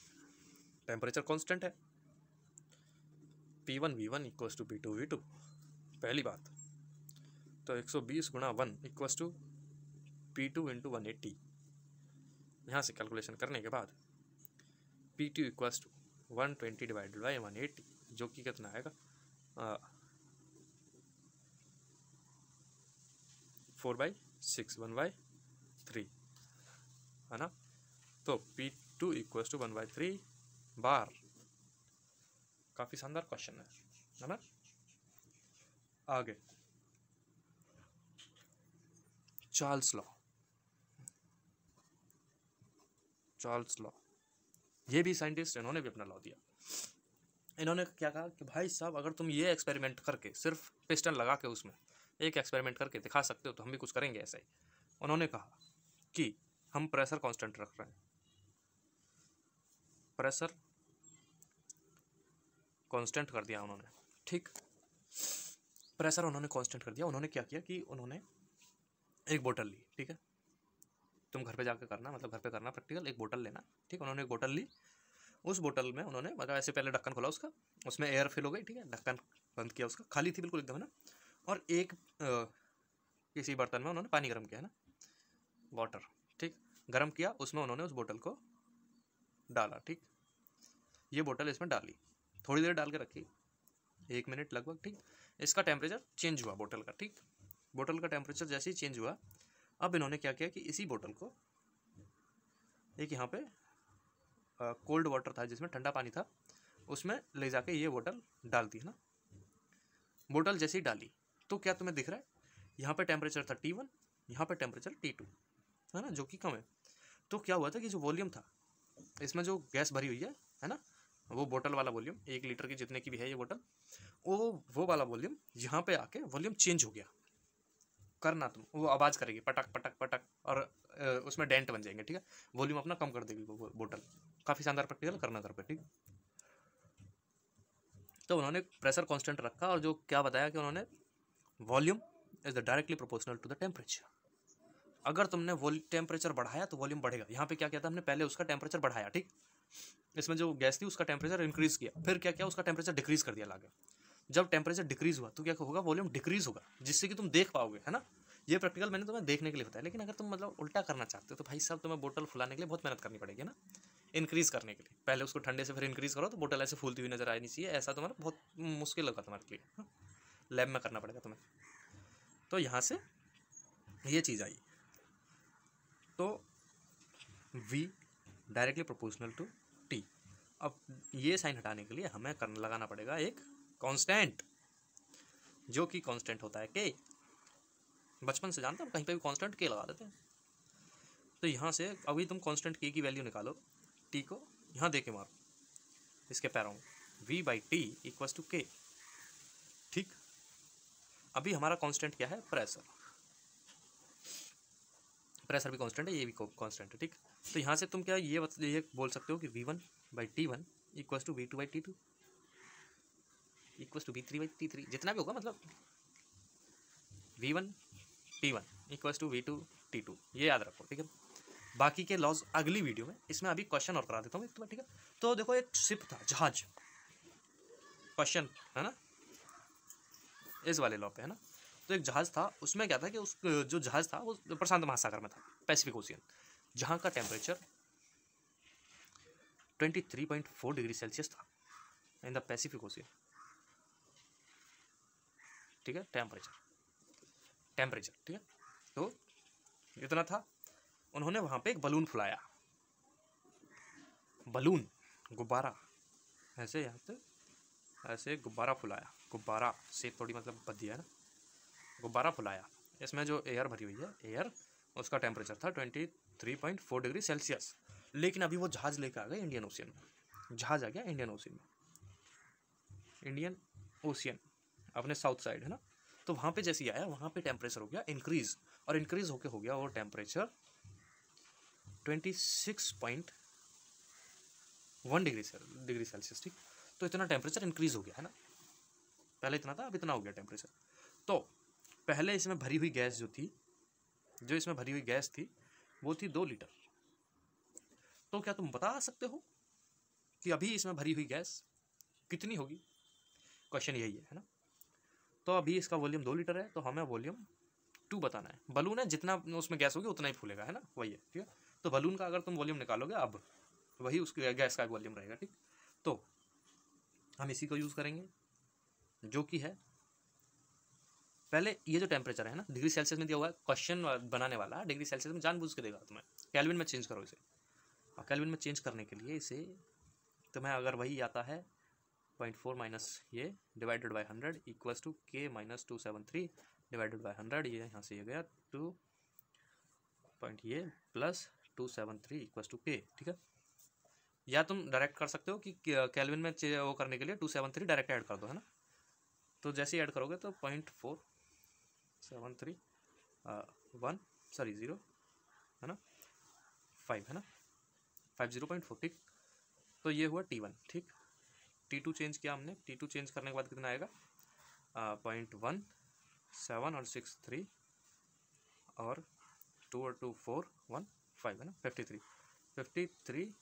टेम्परेचर कांस्टेंट है, P1 V1 equals to P2 V2, पहली बात। तो 120 गुणा 1 इक्वल्स टू P2 इंटू 180, यहाँ से कैलकुलेशन करने के बाद P2 equals to 120 divided by 180, जो कि कितना आएगा, 4/6, 1/3, है ना। तो P2 इक्वल्स टू 1/3 बार। काफ़ी शानदार क्वेश्चन है ना। आगे चार्ल्स लॉ, ये भी साइंटिस्ट, इन्होंने भी अपना लॉ दिया। इन्होंने क्या कहा कि भाई साहब, अगर तुम ये एक्सपेरिमेंट करके, सिर्फ पिस्टन लगा के उसमें एक एक्सपेरिमेंट करके दिखा सकते हो, तो हम भी कुछ करेंगे ऐसा ही। उन्होंने कहा कि हम प्रेशर कांस्टेंट रख रहे हैं, प्रेशर कांस्टेंट कर दिया उन्होंने, ठीक। प्रेशर उन्होंने कांस्टेंट कर दिया। उन्होंने क्या किया कि उन्होंने एक बोतल ली, ठीक है, तुम घर पे जाकर करना, मतलब घर पे करना प्रैक्टिकल, एक बोतल लेना, ठीक। उन्होंने एक बोतल ली, उस बोतल में उन्होंने, मतलब ऐसे पहले ढक्कन खोला उसका, उसमें एयर फिल हो गई, ठीक है, ढक्कन बंद किया उसका, खाली थी बिल्कुल एकदम, है ना। और एक किसी बर्तन में उन्होंने पानी गर्म किया, है ना, वाटर, ठीक, गर्म किया, उसमें उन्होंने उस बोतल को डाला, ठीक। ये बोतल इसमें डाली, थोड़ी देर डाल के रखी, 1 मिनट लगभग, ठीक। इसका टेम्परेचर चेंज हुआ बोतल का, ठीक। बोतल का टेम्परेचर जैसे ही चेंज हुआ, अब इन्होंने क्या किया कि इसी बोतल को एक यहाँ पे कोल्ड वाटर था, जिसमें ठंडा पानी था, उसमें ले जाके ये बोतल डाल दी, है ना। बोतल जैसे ही डाली, तो क्या तुम्हें दिख रहा है, यहाँ पे टेम्परेचर था T1, यहाँ पे टेम्परेचर T2, है ना, जो कि कम है। तो क्या हुआ था कि जो वॉल्यूम था, इसमें जो गैस भरी हुई है ना, वो बोतल वाला वॉल्यूम, 1 लीटर की जितने की भी है ये बोतल, वो वाला वॉल्यूम यहाँ पे आके वॉल्यूम चेंज हो गया। करना तुम, वो आवाज़ करेगी पटक पटक पटक, और उसमें डेंट बन जाएंगे, ठीक है, वॉल्यूम अपना कम कर देगी वो बोतल। काफ़ी शानदार प्रैक्टिकल करना घर पे, ठीक। तो उन्होंने प्रेशर कांस्टेंट रखा, और जो क्या बताया कि उन्होंने volume is the directly proportional to the temperature. अगर तुमने टेम्परेचर बढ़ाया तो वॉल्यूम बढ़ेगा। यहाँ पे क्या किया था हमने, पहले उसका टेम्परेचर बढ़ाया, ठीक, इसमें जो गैस थी उसका टेम्परेचर इंक्रीज किया, फिर क्या किया, उसका टेम्परेचर डिक्रीज कर दिया लाके। जब टेम्परेचर डिक्रीज हुआ तो क्या होगा, वॉल्यूम डिक्रीज होगा, जिससे कि तुम देख पाओगे, है ना। ये प्रैक्टिकल मैंने तुम्हें देखने के लिए बताया, लेकिन अगर तुम मतलब उल्टा करना चाहते हो तो भाई साहब तुम्हें बोतल फुलाने के लिए बहुत मेहनत करनी पड़ेगी ना, इंक्रीज करने के लिए। पहले उसको ठंडे से फिर इंक्रीज करो तो बोतल ऐसे फूलती हुई नजर आनी चाहिए, ऐसा तुम्हारा बहुत मुश्किल होगा तुम्हारे लिए, लैब में करना पड़ेगा तुम्हें। तो यहाँ से ये चीज़ आई, तो V directly proportional to T। अब ये साइन हटाने के लिए हमें लगाना पड़ेगा एक कांस्टेंट, जो कि कांस्टेंट होता है K। बचपन से जानते हो, कहीं पे भी कांस्टेंट K लगा देते हैं। तो यहाँ से अभी तुम कांस्टेंट K की वैल्यू निकालो, T को यहाँ दे के मारो इसके पैरों में, V/T = K। ठीक, अभी हमारा कांस्टेंट क्या है, प्रेशर। प्रेशर भी कांस्टेंट है, ये भी कांस्टेंट है। ठीक, तो यहाँ से तुम क्या ये बोल सकते हो कि V1/T1 = V2/T2 = V3/T3, जितना भी होगा, मतलब V1/T1 = V2/T2, ये याद रखो। ठीक है, बाकी के लॉज अगली वीडियो में, इसमें अभी क्वेश्चन और करा देता हूँ एक तो। ठीक है, तो देखो एक शिप था, जहाज, क्वेश्चन है ना, इस वाले लॉ पे है ना। तो एक जहाज था, उसमें क्या था कि उस जो जहाज था वो प्रशांत महासागर में था, पैसिफिक ओशियन, जहाँ का टेम्परेचर 23.4 डिग्री सेल्सियस था इन द पैसिफिक ओशियन। ठीक है, टेम्परेचर ठीक है, तो इतना था। उन्होंने वहाँ पे एक बलून फुलाया, बलून, गुब्बारा, ऐसे यहाँ पे ऐसे गुब्बारा फुलाया, गुब्बारा से थोड़ी मतलब बदी है ना, गुब्बारा फुलाया। इसमें जो एयर भरी हुई है, एयर, उसका टेम्परेचर था 23.4 डिग्री सेल्सियस। लेकिन अभी वो जहाज लेकर आ गए इंडियन ओशियन में, जहाज आ गया इंडियन ओशियन में, इंडियन ओशियन अपने साउथ साइड है ना। तो वहाँ पे जैसे ही आया, वहाँ पे टेम्परेचर हो गया इंक्रीज, और इंक्रीज होके हो गया वो टेम्परेचर 26.1 डिग्री सेल्सियस। ठीक, तो इतना टेम्परेचर इंक्रीज हो गया है ना, पहले इतना था, अब इतना हो गया टेम्परेचर। तो पहले इसमें भरी हुई गैस जो इसमें भरी हुई गैस थी वो थी 2 लीटर। तो क्या तुम बता सकते हो कि अभी इसमें भरी हुई गैस कितनी होगी? क्वेश्चन यही है ना। तो अभी इसका वॉल्यूम 2 लीटर है, तो हमें वॉल्यूम 2 बताना है। बलून है, जितना उसमें गैस होगी उतना ही फूलेगा, है ना, वही है। ठीक है, तो बलून का अगर तुम वॉल्यूम निकालोगे अब, वही उसकी गैस का वॉल्यूम रहेगा। ठीक, तो हम इसी को यूज़ करेंगे, जो कि है, पहले ये जो टेम्परेचर है ना, डिग्री सेल्सियस में दिया हुआ है, क्वेश्चन बनाने वाला डिग्री सेल्सियस में जानबूझ के देगा तुम्हें, केल्विन में चेंज करो इसे। और केल्विन में चेंज करने के लिए इसे तुम्हें अगर वही आता है 0.4 माइनस ये divided by 100 = K - 273 divided by 100, ये यहाँ से ये गया 2 पॉइंट ये प्लस 273 = K। ठीक है, या तुम डायरेक्ट कर सकते हो कि केल्विन में वो करने के लिए 273 डायरेक्ट ऐड कर दो, है ना। तो जैसे ही ऐड करोगे तो 0.473 0 है ना, 5 है ना, 50.4। ठीक, तो ये हुआ T1। ठीक, T2 चेंज किया हमने, T2 चेंज करने के बाद कितना आएगा, 0.17 और 63 और 2 और 2 4 1 5 है ना, 53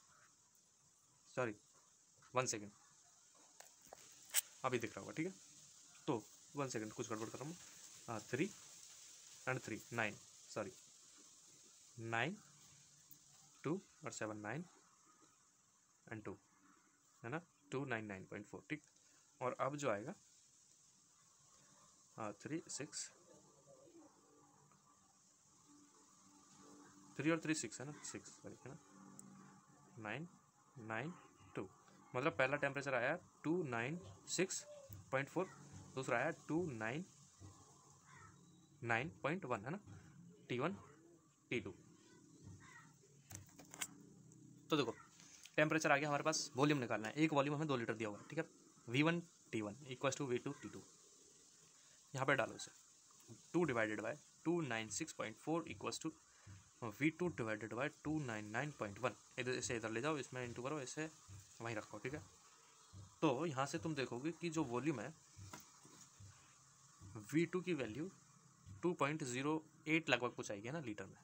सॉरी 1 सेकेंड, अभी दिख रहा होगा। ठीक है, तो 1 सेकेंड, कुछ गड़बड़ कर रहा हूँ। 3 and 3 9 सॉरी 9 2 और 7 9 and 2 है ना, 299.4। ठीक, और अब जो आएगा 3 6 3 और 3 6 है ना, 6 सॉरी है ना, 9 9 2, मतलब पहला टेम्परेचर आया 296.4, दूसरा आया 299.1 है ना, T1 T2। तो देखो टेम्परेचर आ गया हमारे पास, वॉल्यूम निकालना है। एक वॉल्यूम हमें 2 लीटर दिया हुआ है। ठीक है, V1/T1 = V2/T2, यहाँ पे डालो इसे, 2 divided by 296.4 = V2 divided by 299.1। इधर इसे इधर ले जाओ, इसमें इंटू करो, इसे वहीं रखो। ठीक है, तो यहाँ से तुम देखोगे कि जो वॉल्यूम है V2 की वैल्यू 2.08 लगभग कुछ आएगी ना लीटर में।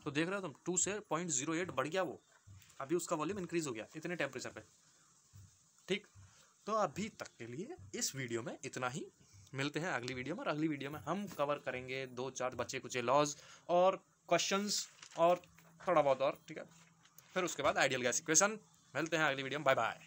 तो देख रहे हो तुम, 2 से 0.08 बढ़ गया वो। अभी उसका वॉल्यूम इंक्रीज हो गया इतने टेम्परेचर पे। ठीक, तो अभी तक के लिए इस वीडियो में इतना ही। मिलते हैं अगली वीडियो में, और अगली वीडियो में हम कवर करेंगे 2-4 बच्चे कुछ लॉज और क्वेश्चंस और थोड़ा बहुत और। ठीक है, फिर उसके बाद आइडियल गैस इक्वेशन। मिलते हैं अगली वीडियो में, बाय बाय।